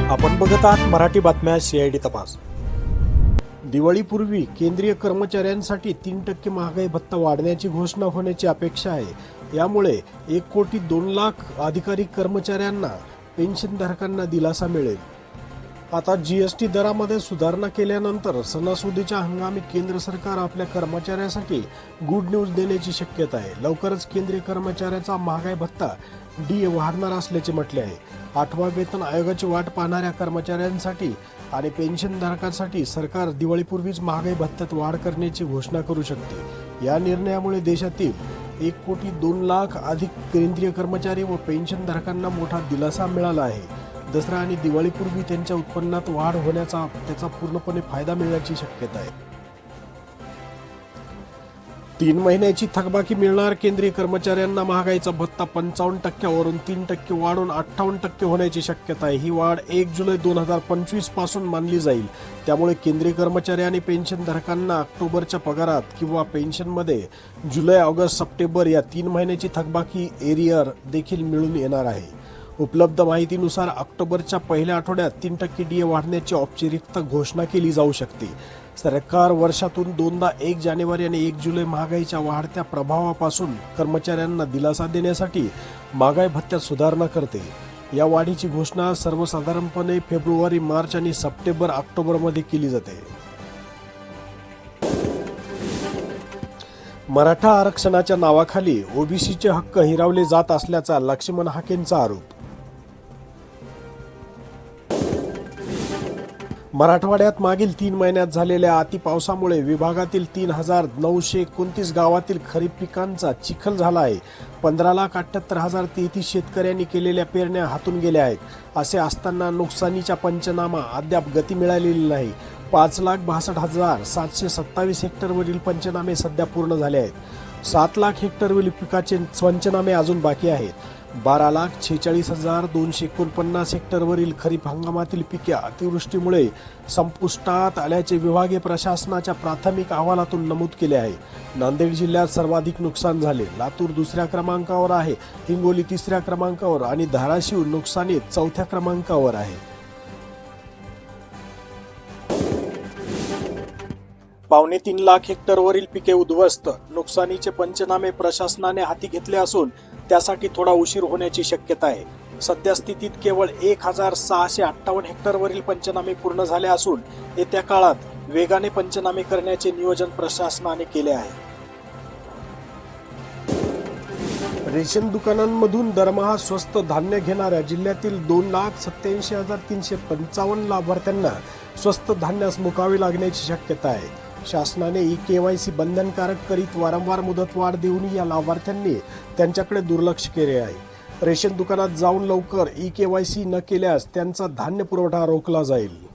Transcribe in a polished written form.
आपण बघत आहात मराठी बातम्या CID तपास। दिवाळीपूर्वी केंद्रीय कर्मचाऱ्यांसाठी 3% महागाई भत्ता वाढण्याची घोषणा होण्याची अपेक्षा आहे। यामुळे 1,02,00,000 अधिकारी कर्मचाऱ्यांना पेन्शनधारकांना दिलासा मिळेल। आता GST दरामध्ये सुधारणा केल्यानंतर सणासुदीच्या हंगामी केंद्र सरकार आपल्या कर्मचाऱ्यांसाठी गुड न्यूज देण्याची शक्यता आहे। लवकरच केंद्रीय कर्मचाऱ्याचा महागाई भत्ता DA वाढणार असल्याचे म्हटले आहे। 8व्या वेतन आयोगाची वाट पाहणाऱ्या कर्मचाऱ्यांसाठी आणि पेन्शनधारकांसाठी सरकार दिवाळीपूर्वीच महागाई भत्त्यात वाढ करण्याची घोषणा करू शकते। या निर्णयामुळे देशातील 1,02,00,000 अधिक केंद्रीय कर्मचारी व पेन्शनधारकांना मोठा दिलासा मिळाला आहे। दसरा आणि दिवाळीपूर्वी त्यांच्या उत्पन्नात वाढ होण्याचा त्याचा पूर्णपणे फायदा मिळण्याची शक्यता आहे। 3 महिन्याची थकबाकी मिळणार। केंद्रीय कर्मचाऱ्यांना महागाईचा भत्ता 55% वरून 3% वाढून 58% होण्याची शक्यता आहे। ही वाढ 1 जुलै 2025 पासून मानली जाईल। त्यामुळे केंद्रीय कर्मचारी आणि पेन्शनधारकांना ऑक्टोबरच्या पगारात किंवा पेन्शनमध्ये जुलै, ऑगस्ट, सप्टेंबर या 3 महिन्याची थकबाकी एरियर देखील मिळून येणार आहे। उपलब्ध माहितीनुसार ऑक्टोबरच्या पहिल्या आठवड्यात 3% DA वाढण्याची औपचारिक घोषणा केली जाऊ शकते। सरकार वर्षातून दोनदा 1 जानेवारी आणि 1 जुलै महागाईच्या वाढत्या प्रभावापासून कर्मचाऱ्यांना दिलासा देण्यासाठी महागाई भत्त्यात सुधारणा करते। या वाढीची घोषणा सर्वसाधारणपणे फेब्रुवारी, मार्च आणि सप्टेंबर, ऑक्टोबरमध्ये केली जाते। मराठा आरक्षणाच्या नावाखाली OBCचे हक्क हिरावले जात असल्याचा लक्ष्मण हाकेंचा आरोप। मराठवाड्यात मागील 3 महिन्यात झालेल्या अतिपावसामुळे विभागातील 3,929 गावातील खरीप पिकांचा चिखल झाला आहे। 15,78,033 शेतकऱ्यांनी केलेल्या पेरण्या हातून गेल्या आहेत। असे असताना नुकसानीच्या पंचनामा अद्याप गती मिळालेली नाही। 5,62,727 हेक्टरवरील पंचनामे सध्या पूर्ण झाले आहेत। 7,00,000 हेक्टरवरील पिकाचे पंचनामे अजून बाकी आहेत। 12,46,249 हेक्टरवरील खरीप हंगामातील पिके अतिवृष्टीमुळे संपुष्टात आल्याचे विभागीय प्रशासनाच्या प्राथमिक अहवालातून नमूद केले आहे। नांदेड जिल्ह्यात सर्वाधिक नुकसान झाले। लातूर दुसऱ्या क्रमांकावर आहे, हिंगोली तिसऱ्या क्रमांकावर आणि धाराशिव नुकसानीत 4थ्या क्रमांकावर आहे। पावणे 3,00,000 हेक्टरवरील पिके उद्ध्वस्त। नुकसानीचे पंचनामे प्रशासनाने हाती घेतले असून त्यासाठी थोडा उशीर होण्याची शक्यता आहे। सध्या स्थितीत केवळ 1,658 हेक्टरवरील पंचनामे पूर्ण झाले असून येत्या काळात वेगाने पंचनामे करण्याचे नियोजन प्रशासनाने केले आहे। रेशन दुकानांमधून दरमहा स्वस्त धान्य घेणाऱ्या जिल्ह्यातील 2,87,355 लाभार्थ्यांना स्वस्त धान्यास मुकावे लागण्याची शक्यता आहे। शासनाने KYC बंधनकारक करीत वारंवार मुदतवाढ देऊनही या लाभार्थ्यांनी त्यांच्याकडे दुर्लक्ष केले आहे। रेशन दुकानात जाऊन लवकर KYC न केल्यास त्यांचा धान्य पुरवठा रोखला जाईल।